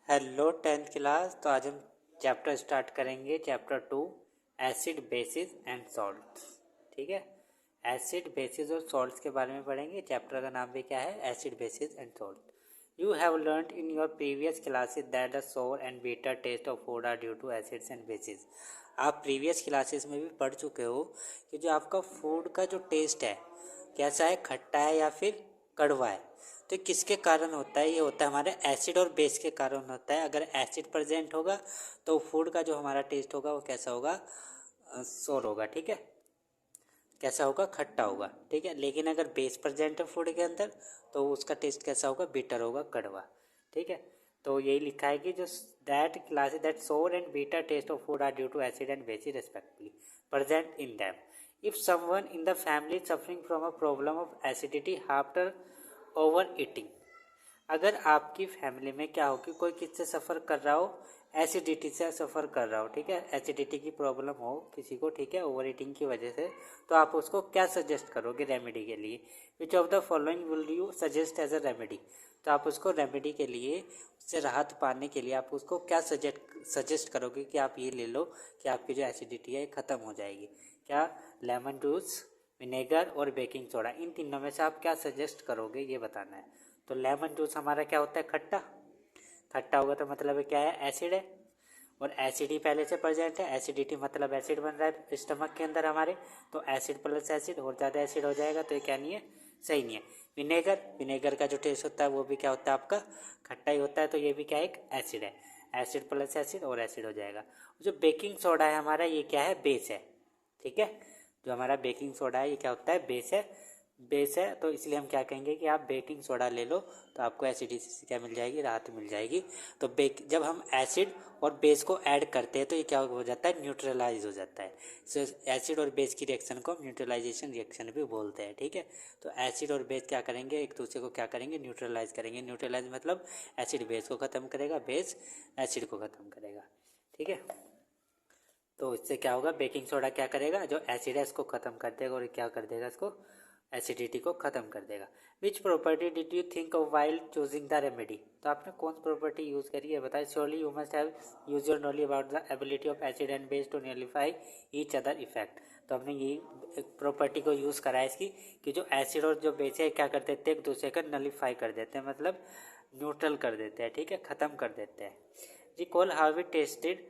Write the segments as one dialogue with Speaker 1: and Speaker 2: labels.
Speaker 1: Hello tenth class. तो आज हम चैप्टर स्टार्ट करेंगे, chapter 2, acid bases and salts. ठीक है, एसिड बेसिस और सॉल्ट्स के बारे में पढ़ेंगे। चैप्टर का नाम भी क्या है? Acid bases and salt. You have learned in your previous classes that the sour and bitter taste of food are due to acids and bases. आप प्रीवियस क्लासेस में भी पढ़ चुके हो कि जो आपका फूड का जो टेस्ट है कैसा है, खट्टा है या फिर कड़वा है। तो किसके कारण होता है? ये होता है हमारे एसिड और बेस के कारण होता है। अगर एसिड प्रेजेंट होगा तो फूड का जो हमारा टेस्ट होगा वो कैसा होगा? सोर होगा। ठीक है, कैसा होगा? खट्टा होगा। ठीक है, लेकिन अगर बेस प्रेजेंट है फूड के अंदर तो उसका टेस्ट कैसा होगा? बिटर होगा, कड़वा। ठीक है, तो यही लिखा है कि जो that classes that sour and bitter taste of food are due to acid and bases respectively present in them. If someone in the family suffering from a problem of acidity after overeating, अगर आपकी family में क्या हो कि कोई किससे सफ़र कर रहा हो, एसिडिटी से सफ़र कर रहा हो। ठीक है, एसिडिटी की प्रॉब्लम हो किसी को, ठीक है, ओवर ईटिंग की वजह से, तो आप उसको क्या सजेस्ट करोगे रेमेडी के लिए? Which of the following will you suggest as a remedy? तो आप उसको रेमेडी के लिए, उससे राहत पाने के लिए आप उसको क्या सजेस्ट करोगे कि आप ये ले लो कि आपकी जो एसिडिटी है ख़त्म हो जाएगी? क्या? लेमन जूस, विनेगर और बेकिंग सोडा, इन तीनों में से आप क्या सजेस्ट करोगे, ये बताना है। तो लेमन जूस हमारा क्या होता है? खट्टा। खट्टा होगा तो मतलब क्या है? एसिड है, और एसिड ही पहले से प्रेजेंट है। एसिडिटी मतलब एसिड बन रहा है स्टमक के अंदर हमारे, तो एसिड प्लस एसिड और ज़्यादा एसिड हो जाएगा, तो ये क्या नहीं है? सही नहीं है। विनेगर, विनेगर का जो टेस्ट होता है वो भी क्या होता है आपका? खट्टा ही होता है, तो ये भी क्या है? एक एसिड है। एसिड प्लस एसिड और एसिड हो जाएगा। जो बेकिंग सोडा है हमारा, ये क्या है? बेस है। ठीक है, जो हमारा बेकिंग सोडा है ये क्या होता है? बेस है। बेस है, तो इसलिए हम क्या कहेंगे कि आप बेकिंग सोडा ले लो, तो आपको एसिडिटी से क्या मिल जाएगी? राहत मिल जाएगी। तो जब हम एसिड और बेस को ऐड करते हैं तो ये क्या हो जाता है? न्यूट्रलाइज हो जाता है। सो एसिड और बेस की रिएक्शन को हम न्यूट्रलाइजेशन रिएक्शन भी बोलते हैं। ठीक है, तो एसिड और बेस क्या करेंगे? एक दूसरे को क्या करेंगे? न्यूट्रलाइज करेंगे। न्यूट्रलाइज मतलब एसिड बेस को ख़त्म करेगा, बेस एसिड को ख़त्म करेगा। ठीक है, तो इससे क्या होगा? बेकिंग सोडा क्या करेगा? जो एसिड है इसको ख़त्म कर देगा, और क्या कर देगा? इसको एसिडिटी को ख़त्म कर देगा। Which property did you think of while choosing the remedy? तो आपने कौन सी प्रॉपर्टी यूज़ करी है बताइए। Surely you must have use your knowledge about the ability of acid and base to nullify each other effect. तो हमने यही प्रॉपर्टी को यूज़ करा है इसकी, कि जो एसिड और जो बेस है क्या कर देते हैं? एक दूसरे का नलीफाई कर देते हैं, मतलब न्यूट्रल कर देते हैं। ठीक है, ख़त्म कर देते हैं। Recall how we tested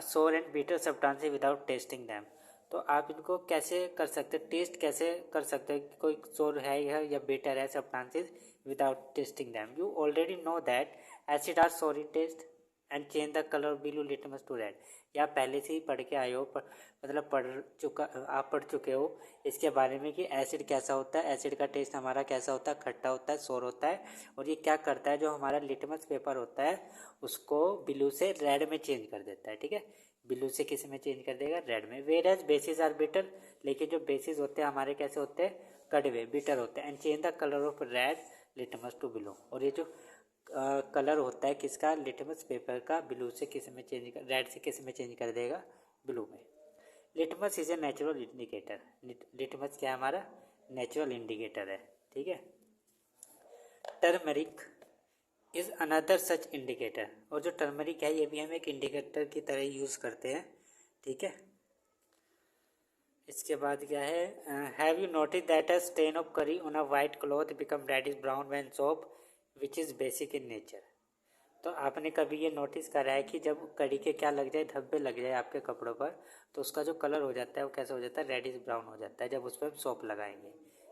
Speaker 1: sour and bitter substances without testing them. तो आप इनको कैसे कर सकते हैं? टेस्ट कैसे कर सकते हैं कि कोई सोर है या बीटर है substances without testing them? You already know that acid are sour in taste and change the colour blue litmus to red. या पहले से ही पढ़ के आए हो, मतलब आप पढ़ चुके हो इसके बारे में कि एसिड कैसा होता है। एसिड का टेस्ट हमारा कैसा होता है? खट्टा होता है, सोर होता है। और ये क्या करता है? जो हमारा लिटमस पेपर होता है उसको ब्लू से रेड में चेंज कर देता है। ठीक है, ब्लू से किस में चेंज कर देगा? रेड में। Where as bases are bitter, लेकिन जो बेसिस होते हैं हमारे कैसे होते हैं? कड़वे, बिटर होते हैं। And change the colour of red litmus to blue. और ये जो कलर होता है किसका? लिटमस पेपर का, ब्लू से किस में चेंज कर, रेड से किस में चेंज कर देगा? ब्लू में। Litmus is a natural indicator. Litmus क्या है? हमारा नेचुरल इंडिकेटर है। ठीक है, turmeric is another such indicator. और जो टर्मरिक है ये भी हम एक इंडिकेटर की तरह यूज़ करते हैं। ठीक है, इसके बाद क्या है? Have you notice that a stain of curry on a white cloth become reddish brown when soap which is basic in nature. तो आपने कभी ये नोटिस करा है कि जब कड़ी के क्या लग जाए? धब्बे लग जाए आपके कपड़ों पर, तो उसका जो कलर हो जाता है वो कैसा हो जाता है? रेडिश ब्राउन हो जाता है जब उस पर हम सोप लगाएंगे,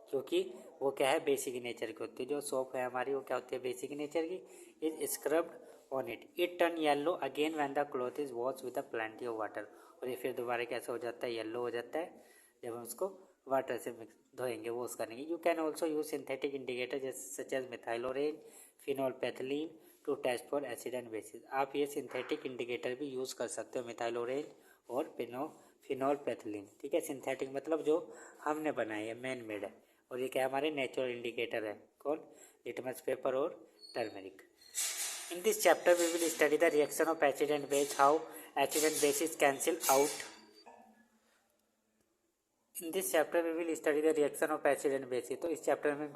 Speaker 1: क्योंकि वो क्या है? बेसिक नेचर की होती है। जो सोप है हमारी वो क्या होती है? बेसिक नेचर की। Is scrubbed on it turn yellow again when the cloth is wash with a plenty of water. और ये फिर दोबारा कैसा हो जाता है? येलो हो जाता है जब हम उसको वाटर से मिक्स धोएंगे, वॉश करेंगे। You can also use synthetic indicator such as methyl orange, phenolphthalein to test for acid and bases. आप ये सिंथेटिक इंडिकेटर भी यूज़ कर सकते हो, मिथाइलोरेन और फिनोलपैथिलीन। ठीक है, सिंथेटिक मतलब जो हमने बनाई है, मैन मेड है। और ये क्या हमारे नेचुरल इंडिकेटर है? कौन? लिटमस पेपर और turmeric. In this chapter we will study the reaction of acid and base, how acid and bases cancel out. In this chapter we will study the reaction of acid and bases. तो इस chapter में हम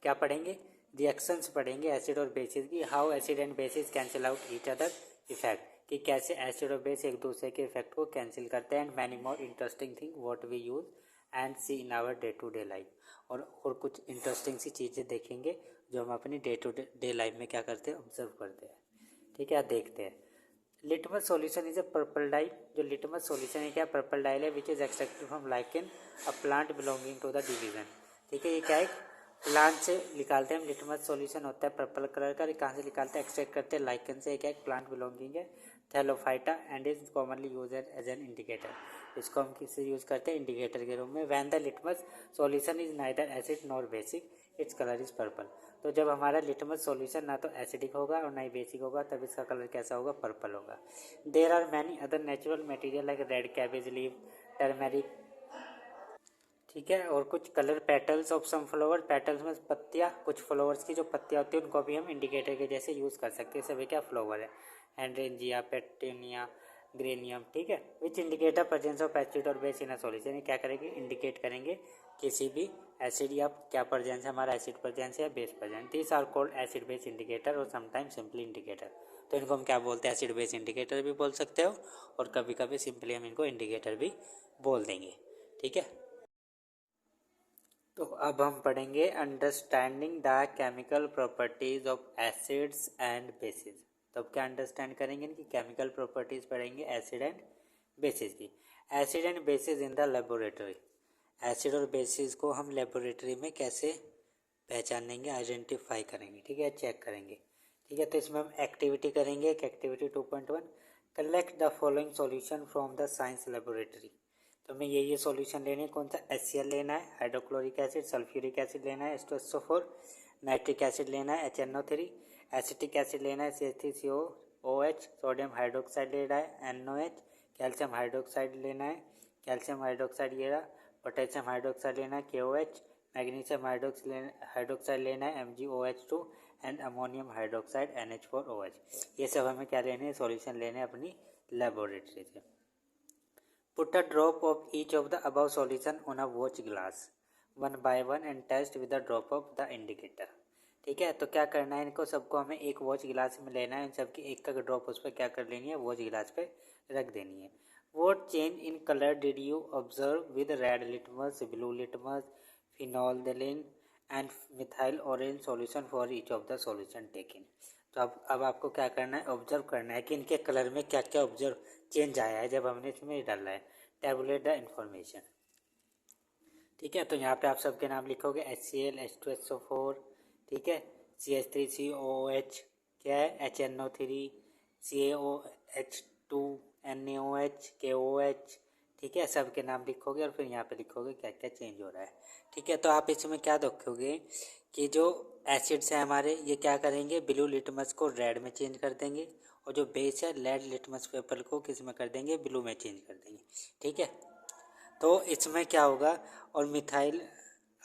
Speaker 1: क्या पढ़ेंगे? Reactions पढ़ेंगे acid और basis की, how acid and bases cancel out each other effect, कि कैसे एसिड और बेस एक दूसरे के इफेक्ट को कैंसिल करते हैं, and many more interesting thing what we use and see in our day to day life, और कुछ इंटरेस्टिंग सी चीज़ें देखेंगे जो हम अपनी डे टू डे लाइफ में क्या करते हैं, ऑब्जर्व करते हैं। ठीक है, देखते हैं। Litmus solution is a purple dye, जो लिटमस सॉल्यूशन है क्या, पर्पल डाई है, which is extracted from lichen a plant belonging to the division. ठीक है, ये क्या है, प्लांट से निकालते हैं हम, लिटमस सॉल्यूशन होता है पर्पल कलर का, कहाँ से निकालते हैं, एक्सट्रैक्ट करते हैं लाइकेन से, क्या है, प्लांट बिलोंगिंग है thallophyta, and is commonly use as an indicator. इसको हम किससे यूज़ करते हैं, इंडिकेटर के रूप में। When the litmus solution is neither acid nor basic its colour is purple, तो जब हमारा लिटमस सॉल्यूशन ना तो एसिडिक होगा और ना ही बेसिक होगा, तब इसका कलर कैसा होगा, पर्पल होगा। There are many other natural material like red cabbage leave, turmeric. ठीक है, और कुछ colour petals of some flower, petals में पत्तियाँ, कुछ फ्लावर्स की जो पत्तियाँ होती है उनको भी हम इंडिकेटर के जैसे यूज़ कर सकते हैं। सभी क्या फ्लावर है, एंड्रेंजिया, पेटूनिया, ग्रेनियम। ठीक है, विच इंडिकेटर प्रेजेंस ऑफ एसिड और बेस इन अ सॉल्यूशन, ये क्या करेंगे, इंडिकेट करेंगे किसी भी एसिड या क्या प्रेजेंस है हमारा, एसिड प्रेजेंस या base presence. This are called acid base indicator और समटाइम्स सिंपली इंडिकेटर। तो इनको हम क्या बोलते हैं, एसिड बेस इंडिकेटर भी बोल सकते हो, और कभी कभी सिंपली हम इनको इंडिकेटर भी बोल देंगे। ठीक है, तो अब हम पढ़ेंगे understanding the chemical properties of acids and bases. तो अब क्या अंडरस्टैंड करेंगे, इनकी केमिकल प्रॉपर्टीज पढ़ेंगे एसिड एंड बेसिस की। Acid and basis in the laboratory, acid और बेसिस को हम लेबोरेटरी में कैसे पहचानेंगे, आइडेंटिफाई करेंगे। ठीक है, चेक करेंगे। ठीक है, तो इसमें हम एक्टिविटी करेंगे, एक activity 2.1, collect the following solution from the science laboratory. तो हमें ये सॉल्यूशन लेने हैं, कौन सा, HCl लेना है, हाइड्रोक्लोरिक एसिड, सल्फ्यूरिक एसिड लेना है, H2SO4, नाइट्रिक एसिड लेना है, HNO3, एसिटिक एसिड लेना है, CH3COOH, सोडियम हाइड्रोक्साइड लेना है, NOH, कैल्शियम हाइड्रोक्साइड लेना है, कैल्शियम हाइड्रोक्साइड ये रहा, पोटेशियम हाइड्रोक्साइड लेना है, KOH, मैग्नीशियम हाइड्रोक्साइड लेना है, MgOH2, and ammonium hydroxide NH4OH। ये सब हमें क्या लेने हैं, सॉल्यूशन लेने हैं अपनी लेबोरेटरी से। Put a drop of each of the above solution on a watch glass one by one and test with a drop of the indicator। ठीक है, तो क्या करना है, इनको सबको हमें एक वॉच गिलास में लेना है, इन सबकी एक का ड्रॉप उस पर क्या कर लेनी है, वॉच गिलास पे रख देनी है। What change in color did you observe with red litmus, blue litmus, phenolphthalein and methyl orange solution for each of the solution taken। तो अब आपको क्या करना है, ऑब्जर्व करना है कि इनके कलर में क्या क्या ऑब्जर्व चेंज आया है जब हमने इसमें डाला है। Tabulate the information. ठीक है, तो यहाँ पे आप सबके नाम लिखोगे, HCl, H2SO4, ठीक है, CH3COOH, क्या है, HNO3, CaOH2, NaOH, KOH। ठीक है, सबके नाम लिखोगे और फिर यहाँ पे लिखोगे क्या क्या चेंज हो रहा है। ठीक है, तो आप इसमें क्या देखोगे कि जो एसिड्स हैं हमारे, ये क्या करेंगे, ब्लू लिटमस को रेड में चेंज कर देंगे, और जो बेस है रेड लिटमस पेपर को किस में कर देंगे, ब्लू में चेंज कर देंगे। ठीक है, तो इसमें क्या होगा, और मिथाइल,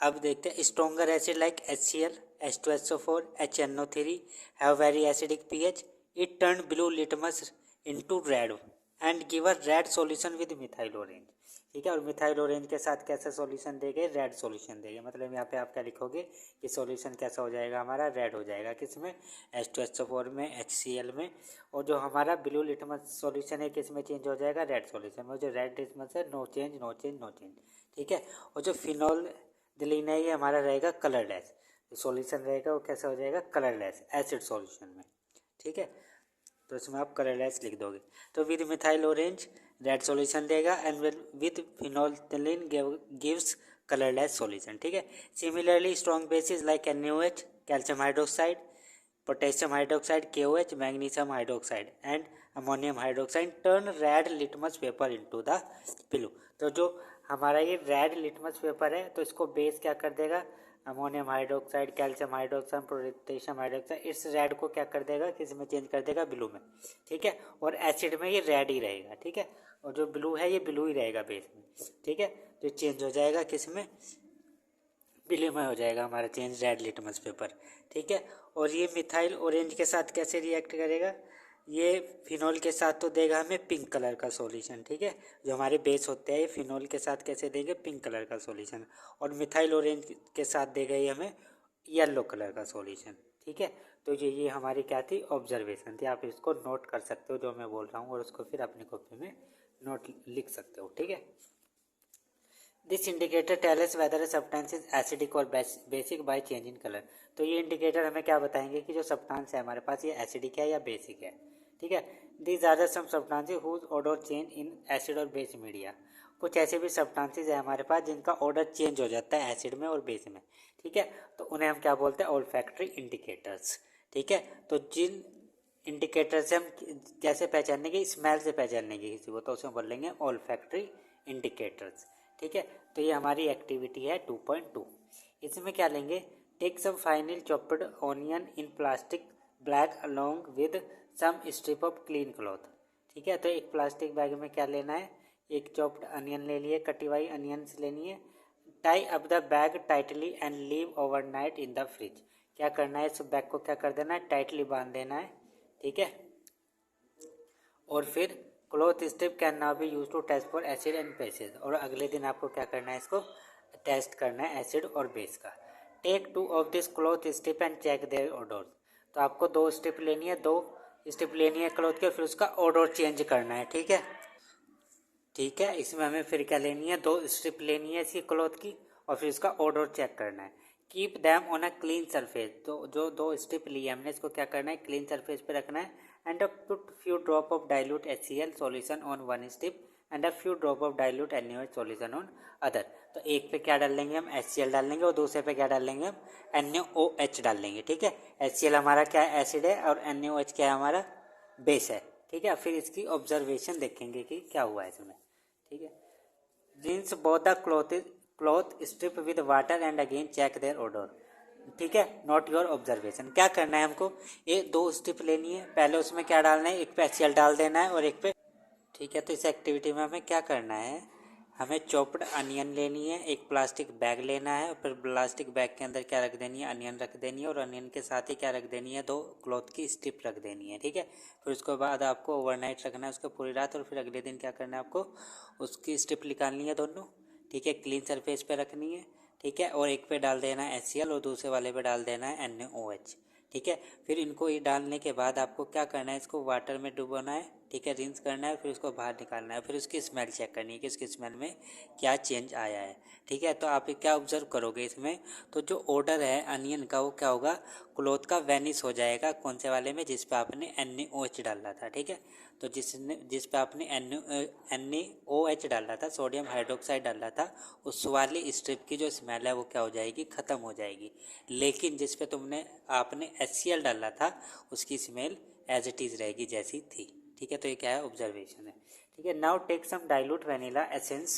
Speaker 1: अब देखते हैं, stronger acid like HCl, H2SO4, HNO3 have very acidic pH, it turn blue litmus into red and give a red solution with methyl orange. ठीक है, और मिथाइल ऑरेंज के साथ कैसा सॉल्यूशन देंगे, रेड सॉल्यूशन देंगे। मतलब यहाँ पे आप क्या लिखोगे कि सॉल्यूशन कैसा हो जाएगा हमारा, रेड हो जाएगा, किस में, H2SO4 में, HCl में, और जो हमारा ब्लू लिटमस सॉल्यूशन है किस में चेंज हो जाएगा, रेड सॉल्यूशन में। जो रेड लिटमस है, no change no change no change. ठीक है, और जो फिनोल्फथलीन है ये हमारा रहेगा कलरलेस, जो सॉल्यूशन रहेगा वो कैसा हो जाएगा, कलरलेस एसिड सॉल्यूशन में। ठीक है, तो इसमें आप कलरलेस लिख दोगे। तो with methyl orange red solution देगा, and with phenolphthalein gives colourless solution. ठीक है, similarly strong bases like NaOH, calcium hydroxide, potassium hydroxide, KOH, magnesium hydroxide and ammonium hydroxide turn red litmus paper into the blue. तो जो हमारा ये red litmus paper है, तो इसको base क्या कर देगा, ammonium hydroxide, calcium hydroxide, potassium hydroxide, इस रेड को क्या कर देगा, किस में चेंज कर देगा, ब्लू में। ठीक है, और एसिड में ये रेड ही रहेगा। ठीक है, और जो ब्लू है ये ब्लू ही रहेगा बेस में। ठीक है, तो चेंज हो जाएगा किस में, ब्लू में हो जाएगा हमारा चेंज, रेड लिटमस पेपर। ठीक है, और ये मिथाइल ऑरेंज के साथ कैसे रिएक्ट करेगा, ये फिनोल के साथ तो देगा हमें पिंक कलर का सॉल्यूशन। ठीक है, जो हमारे बेस होते हैं ये फिनोल के साथ कैसे देंगे, पिंक कलर का सॉल्यूशन, और मिथाइल ऑरेंज के साथ देगा ये हमें येलो कलर का सॉल्यूशन। ठीक है, तो ये हमारी क्या थी, ऑब्जर्वेशन थी। आप इसको नोट कर सकते हो जो मैं बोल रहा हूँ, और उसको फिर अपनी कॉपी में नोट लिख सकते हो। ठीक है, this indicator tell us whether a substance is acidic और basic by change in colour. तो ये इंडिकेटर हमें क्या बताएंगे कि जो सब्सटेंस है हमारे पास ये एसिडिक है या बेसिक है। ठीक है, these are the some substances whose order change in acid और बेस मीडिया। कुछ ऐसे भी सब्सटेंसेस है हमारे पास जिनका ऑर्डर चेंज हो जाता है एसिड में और बेस में। ठीक है, तो उन्हें हम क्या बोलते हैं, ओल्फैक्टरी इंडिकेटर्स। ठीक है, तो जिन इंडिकेटर से हम कैसे पहचानेंगे, स्मेल से पहचानेंगे किसी को, तो उसे बोल लेंगे ओल्फैक्टरी इंडिकेटर्स। ठीक है, तो ये हमारी एक्टिविटी है 2.2। इसमें क्या लेंगे, take some final chopped onion in plastic bag along with some strip of clean cloth. ठीक है, तो एक प्लास्टिक बैग में क्या लेना है, एक चॉप्ड अनियन ले लिए, कटी हुई अनियंस लेनी है। Tie up the bag tightly and leave overnight in the fridge. क्या करना है, इस बैग को क्या कर देना है, टाइटली बांध देना है। ठीक है, और फिर cloth strip can now be use to test for acid and bases. और अगले दिन आपको क्या करना है, इसको टेस्ट करना है एसिड और बेस का। Take 2 of this cloth strip and check their odour. तो आपको 2 स्ट्रिप लेनी है, 2 स्ट्रिप लेनी है क्लॉथ के, फिर उसका ओडोर चेंज करना है। ठीक है, ठीक है, इसमें हमें फिर क्या लेनी है, 2 स्ट्रिप लेनी है इसकी क्लॉथ की, और फिर इसका ओडोर चेक करना है। Keep them on a clean surface. तो जो 2 स्ट्रिप ली है हमने, इसको क्या करना है, क्लीन सरफेस पे रखना है। And a put few drop of dilute HCl solution on one strip and a few drop of dilute NaOH solution on other. तो एक पे क्या डाल लेंगे हम, HCl डाल लेंगे, और दूसरे पे क्या डाल लेंगे हम, NaOH डाल लेंगे। ठीक है, HCl हमारा क्या है, एसिड है, और NaOH क्या है, हमारा बेस है। ठीक है, फिर इसकी ऑब्जर्वेशन देखेंगे कि क्या हुआ है इसमें। ठीक है, rinse both the cloth strip with water and again check their odor। ठीक है, नोट योर ऑब्जर्वेशन। क्या करना है हमको, ये 2 स्ट्रिप लेनी है, पहले उसमें क्या डालना है, एक पे HCl डाल देना है और एक पे। ठीक है, तो इस एक्टिविटी में हमें क्या करना है, हमें चॉप्ड अनियन लेनी है, एक प्लास्टिक बैग लेना है, और फिर प्लास्टिक बैग के अंदर क्या रख देनी है, अनियन रख देनी है, और अनियन के साथ ही क्या रख देनी है, 2 क्लॉथ की स्ट्रिप रख देनी है। ठीक है, फिर उसके बाद आपको ओवरनाइट रखना है उसको पूरी रात, और फिर अगले दिन क्या करना है, आपको उसकी स्ट्रिप निकालनी है दोनों। ठीक है, क्लीन सरफेस पे रखनी है। ठीक है, और एक पे डाल देना है HCl और दूसरे वाले पे डाल देना है NaOH। ठीक है, फिर इनको ये डालने के बाद आपको क्या करना है, इसको वाटर में डुबोना है। ठीक है, रिंस करना है, फिर उसको बाहर निकालना है, फिर उसकी स्मेल चेक करनी है कि इसकी स्मेल में क्या चेंज आया है। ठीक है, तो आप क्या ऑब्जर्व करोगे इसमें, तो जो ऑर्डर है अनियन का वो क्या होगा, क्लॉथ का वैनिश हो जाएगा। कौन से वाले में, जिस पे आपने NaOH डाला था। ठीक है, तो जिस पे आपने NaOH डाला था, सोडियम हाइड्रोक्साइड डाला था, उस वाली स्ट्रिप की जो स्मेल है वो क्या हो जाएगी, ख़त्म हो जाएगी। लेकिन जिस पे आपने HCl डाला था, उसकी स्मेल एज इट इज़ रहेगी जैसी थी। ठीक है, तो ये क्या है, ऑब्जर्वेशन है। ठीक है, now take some dilute vanilla essence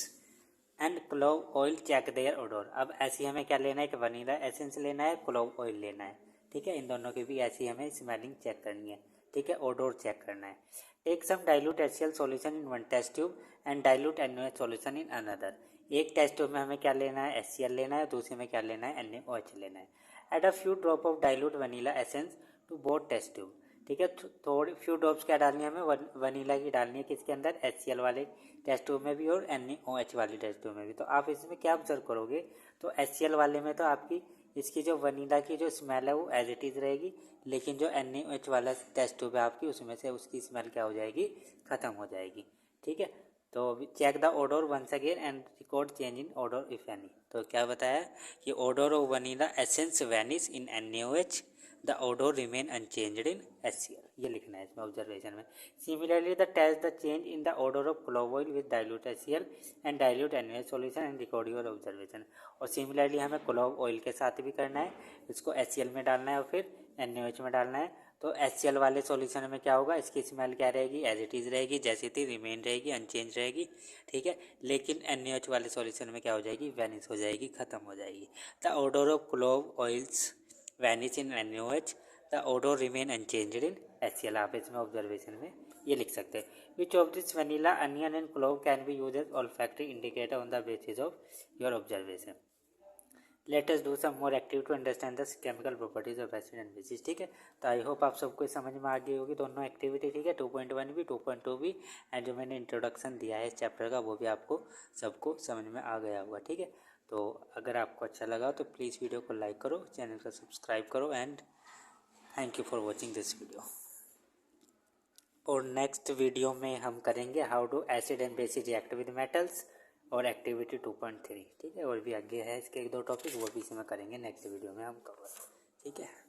Speaker 1: and clove oil check their odour. अब ऐसी हमें क्या लेना है, कि वनीला एसेंस लेना है, क्लोव ऑयल लेना है। ठीक है, इन दोनों की भी ऐसी हमें स्मेलिंग चेक करनी है। ठीक है, ओडोर चेक करना है। Take some dilute HCl solution in one test tube and dilute NaOH solution in another. एक टेस्ट ट्यूब में हमें क्या लेना है, HCl लेना है, दूसरे में क्या लेना है, NaOH लेना है। Add a few drop of dilute vanilla essence to both test tube. ठीक है, थोड़ी फ्यू ड्रॉप्स क्या डालनी है हमें, वनीला की डालनी है, किसके अंदर, HCl वाले टेस्ट ट्यूब में भी और NaOH वाली टेस्ट ट्यूब में भी। तो आप इसमें क्या ऑब्जर्व करोगे, तो HCl वाले में तो आपकी इसकी जो वनीला की जो स्मेल है वो एज इट इज़ रहेगी, लेकिन जो NaOH वाला टेस्ट ट्यूब है आपकी, उसमें से उसकी स्मेल क्या हो जाएगी, ख़त्म हो जाएगी। ठीक है, तो check the odour once again and record change in odour if any. तो क्या बताया कि odour of vanilla essence vanish in NaOH, the odour remain unchanged in HCl। ये लिखना है इसमें ऑब्जर्वेशन में। Similarly the test the change in the odour of clove oil with dilute HCl and dilute NaOH solution and record your observation. और similarly हमें clove oil के साथ भी करना है, इसको HCl में डालना है और फिर NaOH में डालना है। तो HCl वाले सॉल्यूशन में क्या होगा, इसकी स्मेल क्या रहेगी, एज इट इज़ रहेगी, जैसी थी रिमेन रहेगी, अनचेंज रहेगी। ठीक है, लेकिन NaOH वाले सॉल्यूशन में क्या हो जाएगी, वैनिश हो जाएगी, ख़त्म हो जाएगी। The odour of clove oils vanish in NaOH, the odour remain unchanged in HCl। आप इसमें ऑब्जर्वेशन में ये लिख सकते हैं। Which of this vanilla onion and clove can be use as olfactory indicator on the basis of your observation. Let us do some more active to understand the chemical properties of acid and bases. ठीक है, तो I hope आप सबको समझ में आ गई होगी दोनों एक्टिविटी। ठीक है, 2.1 भी 2.2 भी, एंड जो मैंने इंट्रोडक्शन दिया है इस चैप्टर का वो भी आपको सबको समझ में आ गया होगा। ठीक है, तो अगर आपको अच्छा लगा तो प्लीज़ वीडियो को लाइक करो, चैनल को सब्सक्राइब करो and thank you for watching this video. और नेक्स्ट वीडियो में हम करेंगे how to acid and bases react with metals और एक्टिविटी 2.3। ठीक है, और भी आगे है इसके 1-2 टॉपिक, वो भी इसमें करेंगे नेक्स्ट वीडियो में हम कवर। ठीक है।